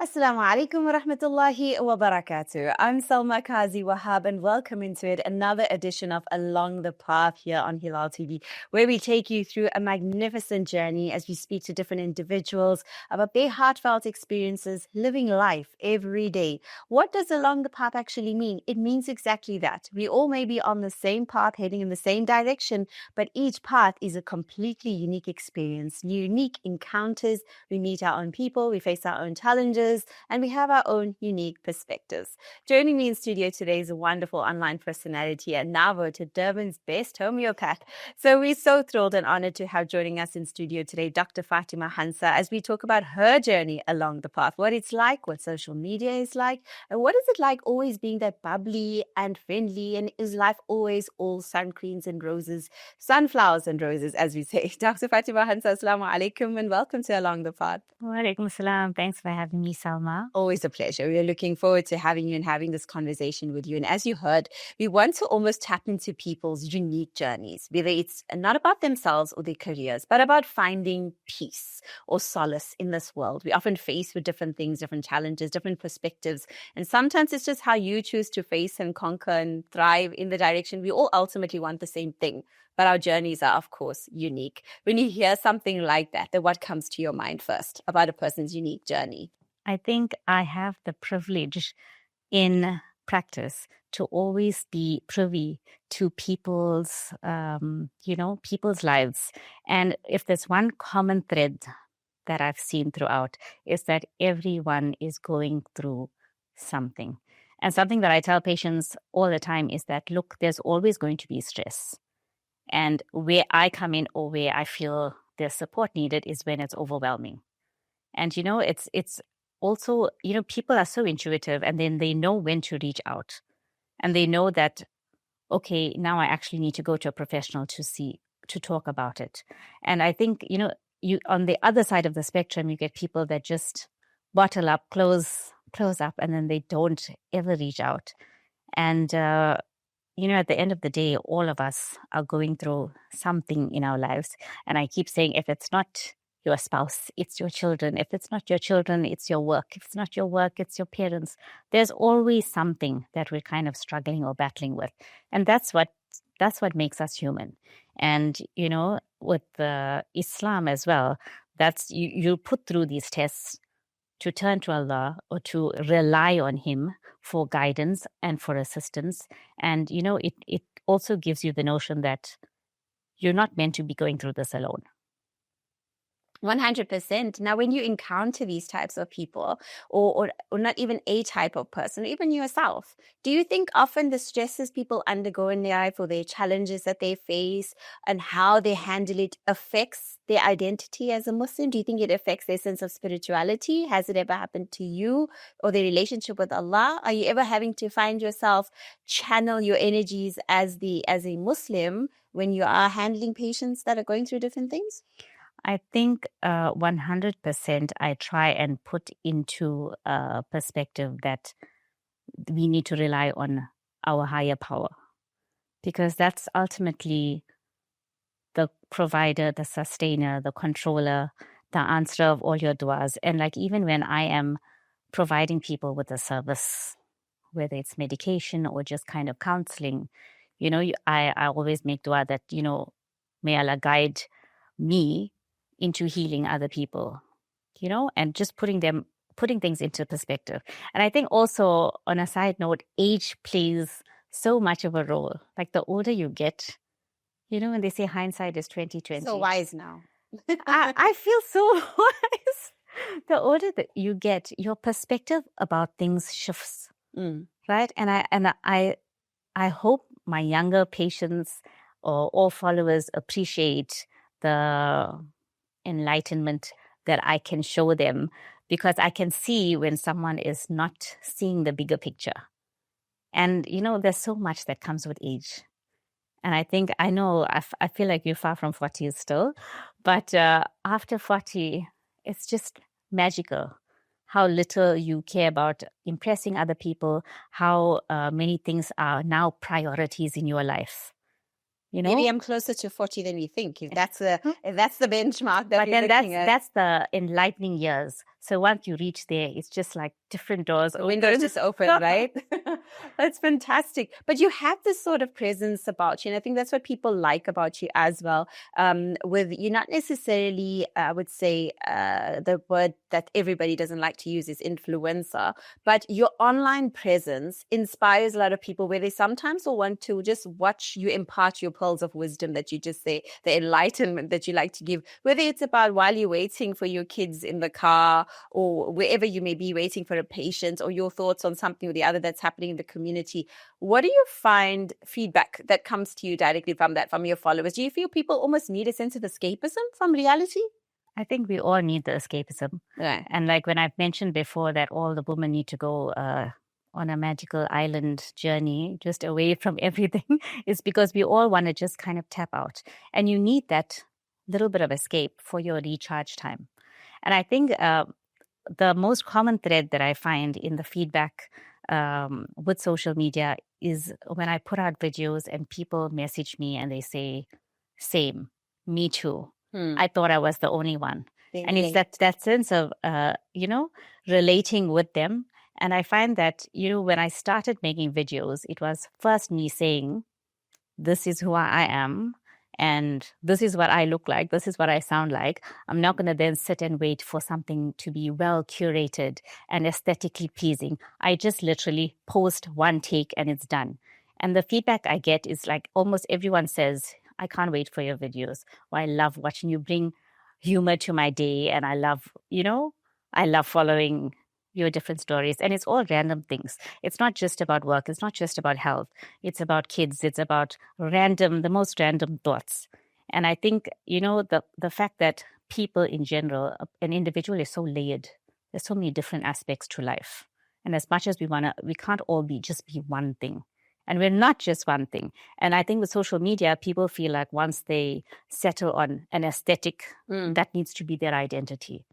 Assalamu alaikum wa rahmatullahi wa barakatuh. I'm Salma Kazi Wahab and welcome into it another edition of Along the Path here on Hilaal TV, where we take you through a magnificent journey as we speak to different individuals about their heartfelt experiences living life every day. What does Along the Path actually mean? It means exactly that. We all may be on the same path, heading in the same direction, but each path is a completely unique experience, unique encounters. We meet our own people, we face our own challenges, and we have our own unique perspectives. Joining me in studio today is a wonderful online personality and now voted Durban's best homeopath. So we're so thrilled and honored to have joining us in studio today Dr. Fatima Hansa as we talk about her journey along the path, what it's like, what social media is like, and what is it like always being that bubbly and friendly, and is life always all sun creams and roses, sunflowers and roses, as we say. Dr. Fatima Hansa, assalamu alaikum and welcome to Along the Path. Walaikum salam. Thanks for having me, Salma. Always a pleasure. We are looking forward to having you and having this conversation with you. And as you heard, we want to almost tap into people's unique journeys, whether it's not about themselves or their careers, but about finding peace or solace in this world. We often face with different things, different challenges, different perspectives. And sometimes it's just how you choose to face and conquer and thrive in the direction. We all ultimately want the same thing, but our journeys are, of course, unique. When you hear something like that, then what comes to your mind first about a person's unique journey? I think I have the privilege in practice to always be privy to people's, people's lives. And if there's one common thread that I've seen throughout, is that everyone is going through something. And something that I tell patients all the time is that, look, there's always going to be stress. And where I come in or where I feel there's support needed is when it's overwhelming. And, it's also, people are so intuitive, and then they know when to reach out. And they know that, okay, now I actually need to go to a professional to talk about it. And I think, you on the other side of the spectrum, you get people that just bottle up, close up, and then they don't ever reach out. And, at the end of the day, all of us are going through something in our lives. And I keep saying, if it's not your spouse, it's your children. If it's not your children, it's your work. If it's not your work, it's your parents. There's always something that we're kind of struggling or battling with. And that's what makes us human. And, with Islam as well, that's you put through these tests to turn to Allah or to rely on Him for guidance and for assistance. And, it also gives you the notion that you're not meant to be going through this alone. 100%. Now, when you encounter these types of people, or not even a type of person, even yourself, do you think often the stresses people undergo in their life or their challenges that they face and how they handle it affects their identity as a Muslim? Do you think it affects their sense of spirituality? Has it ever happened to you, or their relationship with Allah? Are you ever having to find yourself channel your energies as a Muslim when you are handling patients that are going through different things? I think 100% I try and put into perspective that we need to rely on our higher power, because that's ultimately the provider, the sustainer, the controller, the answer of all your du'as. And like, even when I am providing people with a service, whether it's medication or just kind of counseling, I always make dua that, may Allah guide me into healing other people, and just putting things into perspective. And I think also, on a side note, age plays so much of a role. Like, the older you get, when they say hindsight is 20/20. So wise now. I feel so wise. The older that you get, your perspective about things shifts, right? And I hope my younger patients or all followers appreciate the enlightenment that I can show them, because I can see when someone is not seeing the bigger picture. And, there's so much that comes with age. And I think, I feel like you're far from 40 still, but after 40, it's just magical how little you care about impressing other people, how many things are now priorities in your life. Maybe I'm closer to 40 than we think. If that's the benchmark that but we're then looking at. that's the enlightening years. So once you reach there, it's just like different doors. The windows just open, right? That's fantastic. But you have this sort of presence about you. And I think that's what people like about you as well. With you not necessarily, I would say, the word that everybody doesn't like to use is influencer, but your online presence inspires a lot of people where they sometimes will want to just watch you impart your pearls of wisdom that you just say, the enlightenment that you like to give, whether it's about while you're waiting for your kids in the car or wherever you may be waiting for a patient, or your thoughts on something or the other that's happening in the community. What do you find feedback that comes to you directly from that, from your followers? Do you feel people almost need a sense of escapism from reality? I think we all need the escapism. Right. And like when I've mentioned before that all the women need to go on a magical island journey, just away from everything, is because we all want to just kind of tap out. And you need that little bit of escape for your recharge time. And I think the most common thread that I find in the feedback with social media is when I put out videos and people message me and they say, same, me too. I thought I was the only one. And it's that sense of, relating with them. And I find that, when I started making videos, it was first me saying, this is who I am. And this is what I look like. This is what I sound like. I'm not going to then sit and wait for something to be well curated and aesthetically pleasing. I just literally post one take and it's done. And the feedback I get is like almost everyone says, I can't wait for your videos. Or I love watching you bring humor to my day. And I love following your different stories. And it's all random things. It's not just about work. It's not just about health. It's about kids. It's about the most random thoughts. And I think, the fact that people in general, an individual is so layered. There's so many different aspects to life. And as much as we can't all just be one thing. And we're not just one thing. And I think with social media, people feel like once they settle on an aesthetic, that needs to be their identity,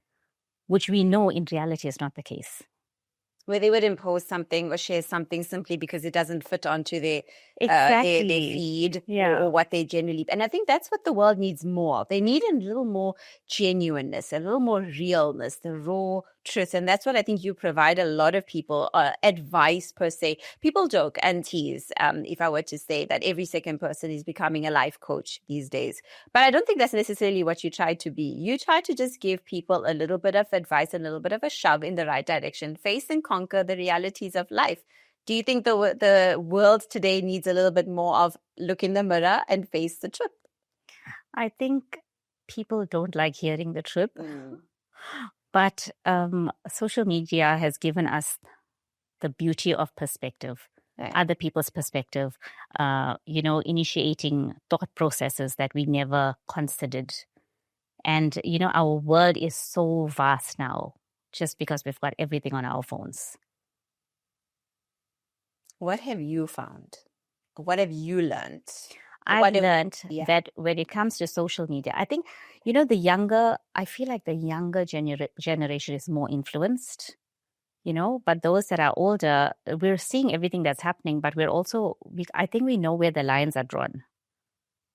which we know in reality is not the case. Where they would impose something or share something simply because it doesn't fit onto their feed or what they generally. And I think that's what the world needs more. They need a little more genuineness, a little more realness, the raw truth. And that's what I think you provide a lot of people, advice per se. People joke and tease, if I were to say that every second person is becoming a life coach these days. But I don't think that's necessarily what you try to be. You try to just give people a little bit of advice, a little bit of a shove in the right direction, face and conquer the realities of life. Do you think the world today needs a little bit more of look in the mirror and face the truth? I think people don't like hearing the truth. But social media has given us the beauty of perspective, other people's perspective, initiating thought processes that we never considered. And, our world is so vast now just because we've got everything on our phones. What have you found? What have you learned? I've learned that when it comes to social media, I think, I feel like the younger generation is more influenced, but those that are older, we're seeing everything that's happening, but I think we know where the lines are drawn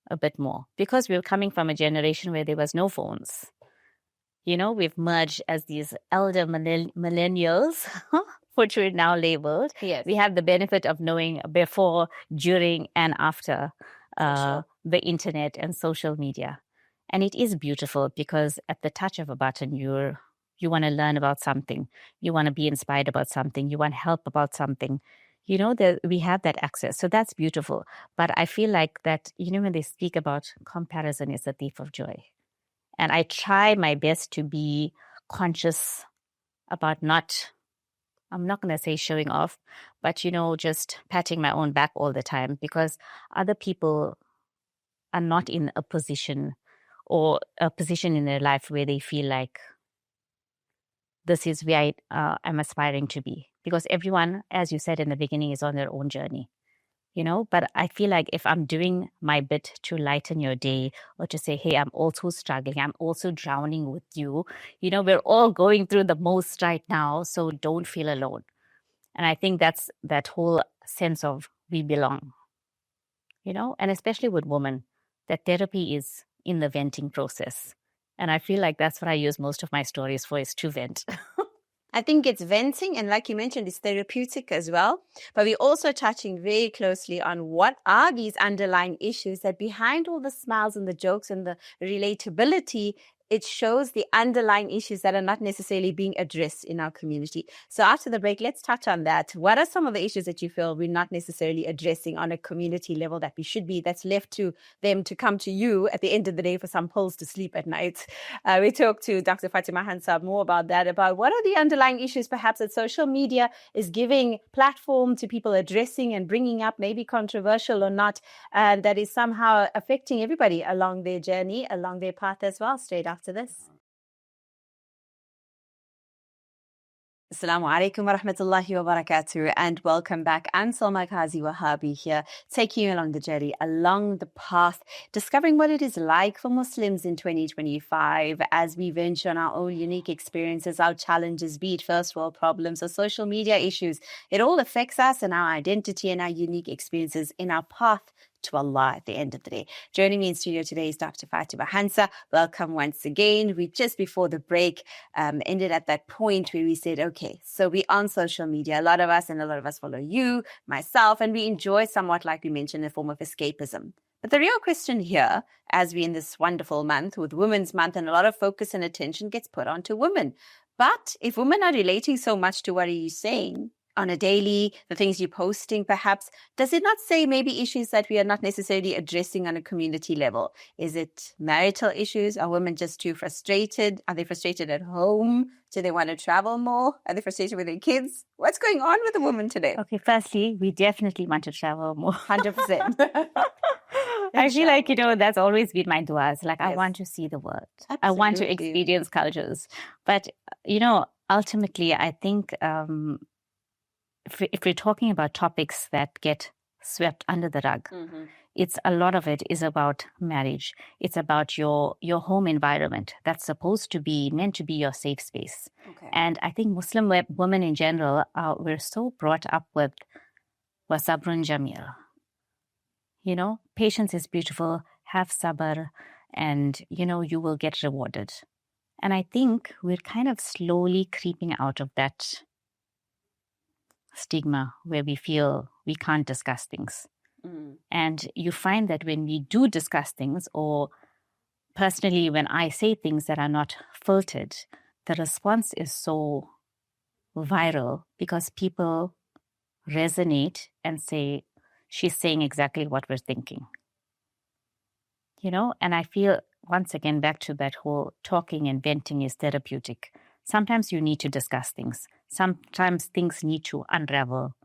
a bit more because we're coming from a generation where there was no phones. We've merged as these elder millennials, which we're now labeled. Yes. We have the benefit of knowing before, during, and after the internet and social media. And it is beautiful because at the touch of a button, you want to learn about something. You want to be inspired about something. You want help about something. We have that access. So that's beautiful. But I feel like that, when they speak about comparison is the thief of joy. And I try my best to be conscious about I'm not going to say showing off, but, just patting my own back all the time because other people are not in a position in their life where they feel like this is where I'm aspiring to be. Because everyone, as you said in the beginning, is on their own journey. But I feel like if I'm doing my bit to lighten your day or to say, hey, I'm also struggling, I'm also drowning with you, we're all going through the most right now, so don't feel alone. And I think that's that whole sense of we belong, and especially with women, that therapy is in the venting process. And I feel like that's what I use most of my stories for, is to vent. I think it's venting, and like you mentioned, it's therapeutic as well. But we're also touching very closely on what are these underlying issues that behind all the smiles and the jokes and the relatability, it shows the underlying issues that are not necessarily being addressed in our community. So after the break, let's touch on that. What are some of the issues that you feel we're not necessarily addressing on a community level that we should be, that's left to them to come to you at the end of the day for some pills to sleep at night? We talked to Dr. Fatima Hansa more about that, about what are the underlying issues perhaps that social media is giving platform to people addressing and bringing up, maybe controversial or not, and that is somehow affecting everybody along their journey, along their path as well, straight after this. Assalamu alaikum wa rahmatullahi wa barakatuh, and welcome back. I'm Salma Kazi Wahabi here, taking you along the journey, along the path, discovering what it is like for Muslims in 2025 as we venture on our own unique experiences, our challenges, be it first world problems or social media issues. It all affects us and our identity and our unique experiences in our path to Allah at the end of the day. Joining me in studio today is Dr. Fatima Hansa. Welcome once again. We just before the break ended at that point where we said, okay, so we're on social media. A lot of us follow you, myself, and we enjoy somewhat, like we mentioned, a form of escapism. But the real question here, as we're in this wonderful month with Women's Month, and a lot of focus and attention gets put onto women. But if women are relating so much to what are you saying on a daily, the things you're posting perhaps, does it not say maybe issues that we are not necessarily addressing on a community level? Is it marital issues? Are women just too frustrated? Are they frustrated at home? Do they want to travel more? Are they frustrated with their kids? What's going on with the woman today? Okay, firstly, we definitely want to travel more. 100%. I feel like, that's always been my duas. Like, Yes. I want to see the world. Absolutely. I want to experience cultures. But, ultimately, I think if we're talking about topics that get swept under the rug, it's a lot of it is about marriage. It's about your home environment that's supposed to be meant to be your safe space. Okay. And I think Muslim women in general, we're so brought up with wasabrun jamil. Patience is beautiful. Have sabr, and you will get rewarded. And I think we're kind of slowly creeping out of that stigma where we feel we can't discuss things. And you find that when we do discuss things, or personally when I say things that are not filtered, the response is so viral because people resonate and say, she's saying exactly what we're thinking. And I feel, once again, back to that whole talking and venting is therapeutic. Sometimes you need to discuss things. Sometimes things need to unravel.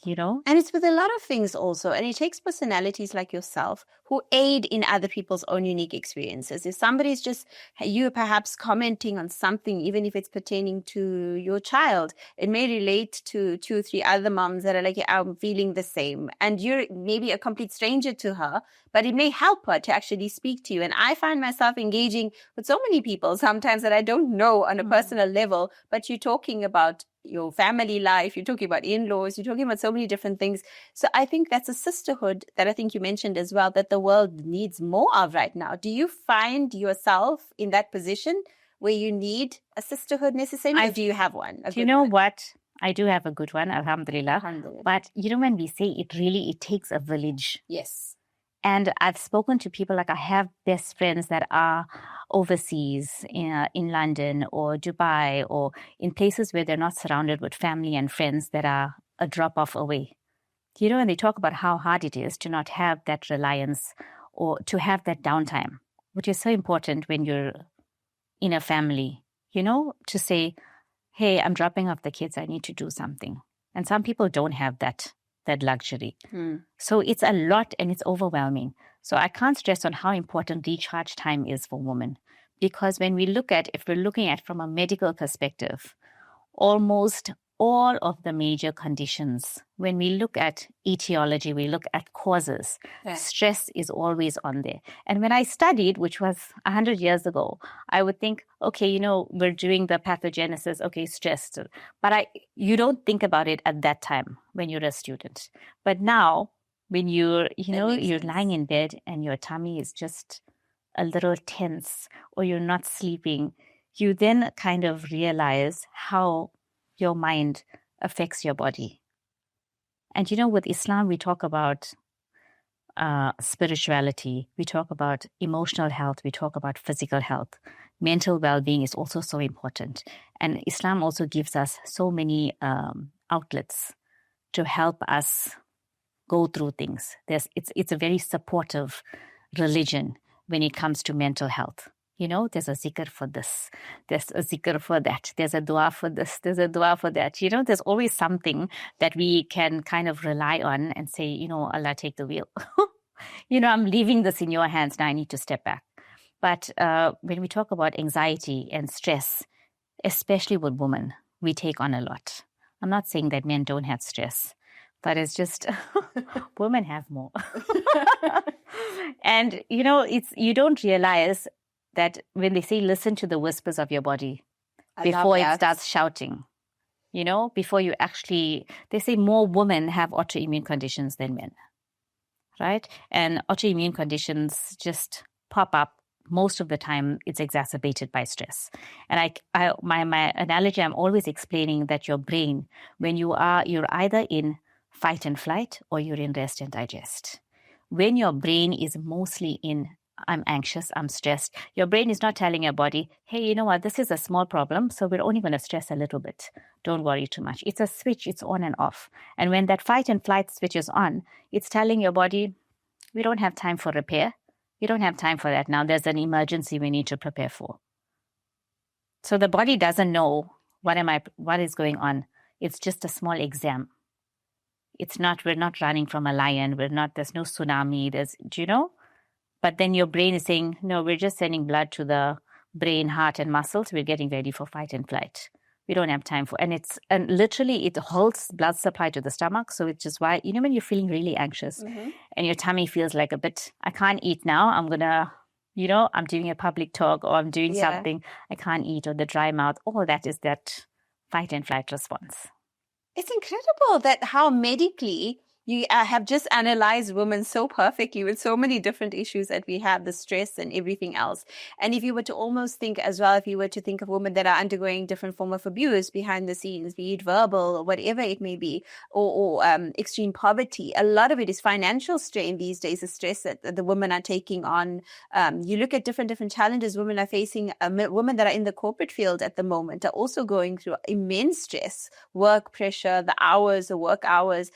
And it's with a lot of things also. And it takes personalities like yourself who aid in other people's own unique experiences. If somebody's just, you perhaps commenting on something, even if it's pertaining to your child, it may relate to 2 or 3 other moms that are like, yeah, I'm feeling the same. And you're maybe a complete stranger to her, but it may help her to actually speak to you. And I find myself engaging with so many people sometimes that I don't know on a personal level, but you're talking about your family life, you're talking about in-laws, you're talking about so many different things. So I think that's a sisterhood that I think you mentioned as well that the world needs more of right now. Do you find yourself in that position where you need a sisterhood necessarily, or do you have one? Do you know what? I do have a good one, alhamdulillah. Alhamdulillah. But when we say it takes a village. Yes. And I've spoken to people, like I have best friends that are overseas in London or Dubai or in places where they're not surrounded with family and friends that are a drop off away. And they talk about how hard it is to not have that reliance or to have that downtime, which is so important when you're in a family, to say, hey, I'm dropping off the kids, I need to do something. And some people don't have that luxury. So it's a lot and it's overwhelming. So I can't stress on how important recharge time is for women. Because when we if we're looking at from a medical perspective, almost all of the major conditions, when we look at etiology, we look at causes, stress is always on there. And when I studied, which was 100 years ago, I would think, okay, we're doing the pathogenesis, okay, stress. But you don't think about it at that time when you're a student. But now, when you're lying in bed and your tummy is just a little tense or you're not sleeping, you then kind of realize how your mind affects your body. And with Islam, we talk about spirituality, we talk about emotional health, we talk about physical health. Mental well-being is also so important. And Islam also gives us so many outlets to help us go through things. It's a very supportive religion when it comes to mental health. There's a zikr for this, there's a zikr for that, there's a dua for this, there's a dua for that. There's always something that we can kind of rely on and say, Allah, take the wheel. I'm leaving this in your hands now, I need to step back. But when we talk about anxiety and stress, especially with women, we take on a lot. I'm not saying that men don't have stress, but it's just women have more. And, you don't realize that when they say listen to the whispers of your body before it starts shouting, before you actually, they say more women have autoimmune conditions than men, right? And autoimmune conditions just pop up. Most of the time, it's exacerbated by stress. And my analogy, I'm always explaining that your brain, when you're either in fight and flight or you're in rest and digest. When your brain is mostly in I'm anxious, I'm stressed, your brain is not telling your body, hey, you know what, this is a small problem, so we're only going to stress a little bit. Don't worry too much. It's a switch, it's on and off. And when that fight and flight switch is on, it's telling your body, we don't have time for repair. We don't have time for that now. There's an emergency we need to prepare for. So the body doesn't know what is going on. It's just a small exam. We're not running from a lion. There's no tsunami. Do you know? But then your brain is saying, no, we're just sending blood to the brain, heart, and muscles. We're getting ready for fight and flight. We don't have time for, and literally it holds blood supply to the stomach. So it's just why, when you're feeling really anxious and your tummy feels like a bit, I can't eat now. I'm going to, I'm doing a public talk or I'm doing something. I can't eat, or the dry mouth. All that is that fight and flight response. It's incredible that how medically you have just analyzed women so perfectly with so many different issues that we have, the stress and everything else. And if you were to almost think as well, if you were to think of women that are undergoing different form of abuse behind the scenes, be it verbal or whatever it may be, or extreme poverty, a lot of it is financial strain these days, the stress that the women are taking on. You look at different challenges women are facing. Women that are in the corporate field at the moment are also going through immense stress, work pressure, the work hours.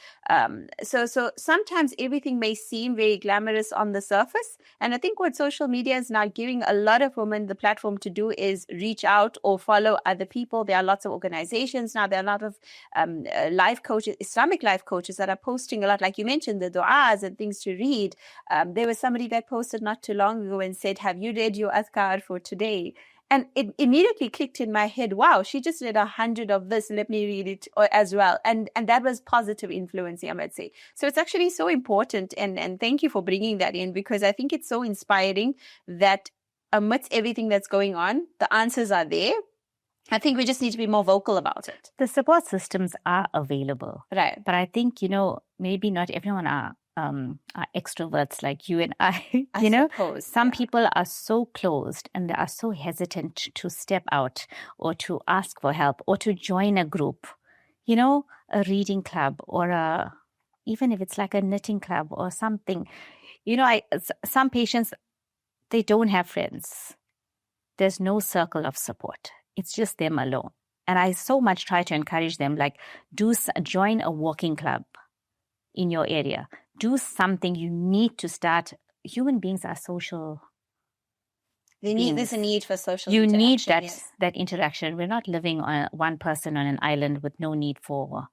So sometimes everything may seem very glamorous on the surface. And I think what social media is now giving a lot of women the platform to do is reach out or follow other people. There are lots of organizations now. There are a lot of life coaches, Islamic life coaches that are posting a lot, like you mentioned, the du'as and things to read. There was somebody that posted not too long ago and said, have you read your adhkar for today? And it immediately clicked in my head, wow, she just read 100 of this. Let me read it as well. And that was positive influencing, I might say. So it's actually so important. And thank you for bringing that in, because I think it's so inspiring that amidst everything that's going on, the answers are there. I think we just need to be more vocal about it. The support systems are available. Right. But I think, maybe not everyone are extroverts like you and I. Suppose, some people are so closed and they are so hesitant to step out or to ask for help or to join a group, a reading club or even if it's like a knitting club or something. Some patients, they don't have friends. There's no circle of support. It's just them alone. And I so much try to encourage them, like join a walking club in your area. Do something. You need to start. Human beings are social. There's a need for social interaction. You need yes. that interaction. We're not living on one person on an island with no need for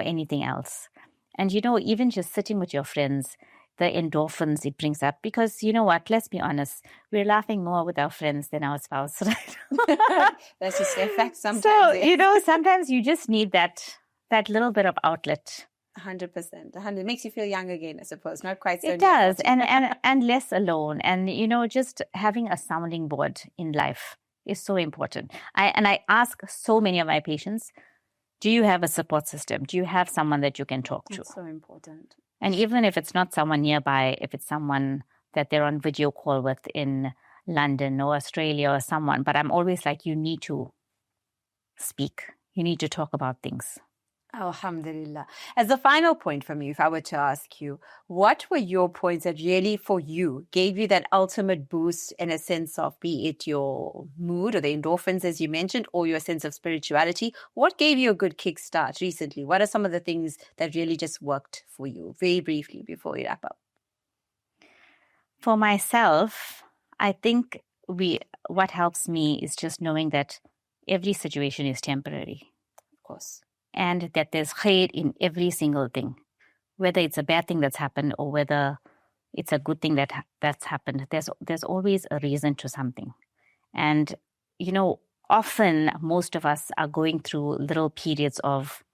anything else. And, even just sitting with your friends, the endorphins it brings up, because you know what, let's be honest, we're laughing more with our friends than our spouse, right? That's just a fact sometimes. So, yes. Sometimes you just need that little bit of outlet. 100%. It makes you feel young again, I suppose. Not quite so. It does, and less alone. And just having a sounding board in life is so important. I ask so many of my patients, do you have a support system? Do you have someone that you can talk to? That's so important. And even if it's not someone nearby, if it's someone that they're on video call with in London or Australia or someone, but I'm always like, you need to speak. You need to talk about things. Alhamdulillah. As a final point from you, if I were to ask you, what were your points that really for you gave you that ultimate boost in a sense of, be it your mood or the endorphins, as you mentioned, or your sense of spirituality? What gave you a good kickstart recently? What are some of the things that really just worked for you? Very briefly before we wrap up. For myself, I think what helps me is just knowing that every situation is temporary. Of course. And that there's khair in every single thing, whether it's a bad thing that's happened or whether it's a good thing that's happened. There's always a reason to something. And, often most of us are going through little periods of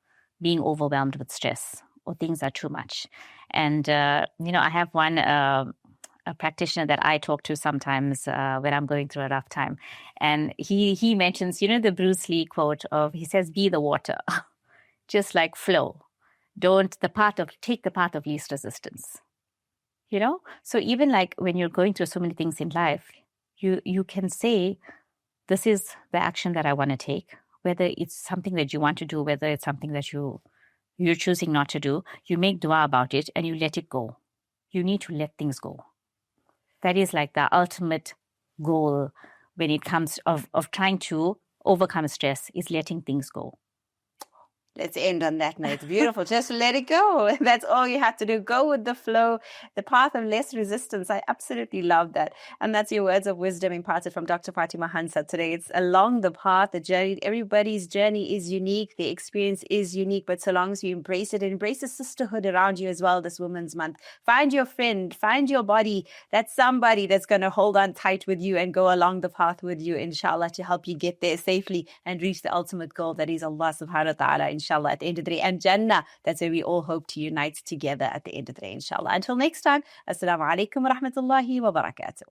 being overwhelmed with stress or things are too much. And, I have one a practitioner that I talk to sometimes when I'm going through a rough time. And he mentions, the Bruce Lee quote he says, be the water. Just like flow. Take the path of least resistance. So even like when you're going through so many things in life, you can say, this is the action that I want to take, whether it's something that you want to do, whether it's something that you're choosing not to do, you make dua about it and you let it go. You need to let things go. That is like the ultimate goal when it comes of trying to overcome stress, is letting things go. Let's end on that note. It's beautiful. Just let it go. That's all you have to do. Go with the flow, the path of less resistance. I absolutely love that. And that's your words of wisdom imparted from Dr. Fatima Hansa today. It's along the path, the journey. Everybody's journey is unique. The experience is unique. But so long as you embrace it, and embrace the sisterhood around you as well this Women's Month. Find your friend, find your body. That's somebody that's going to hold on tight with you and go along the path with you, inshallah, to help you get there safely and reach the ultimate goal that is Allah subhanahu wa ta'ala, inshallah, at the end of the day. And Jannah, that's where we all hope to unite together at the end of the day, inshallah. Until next time, Assalamu alaikum wa rahmatullahi wa barakatuh.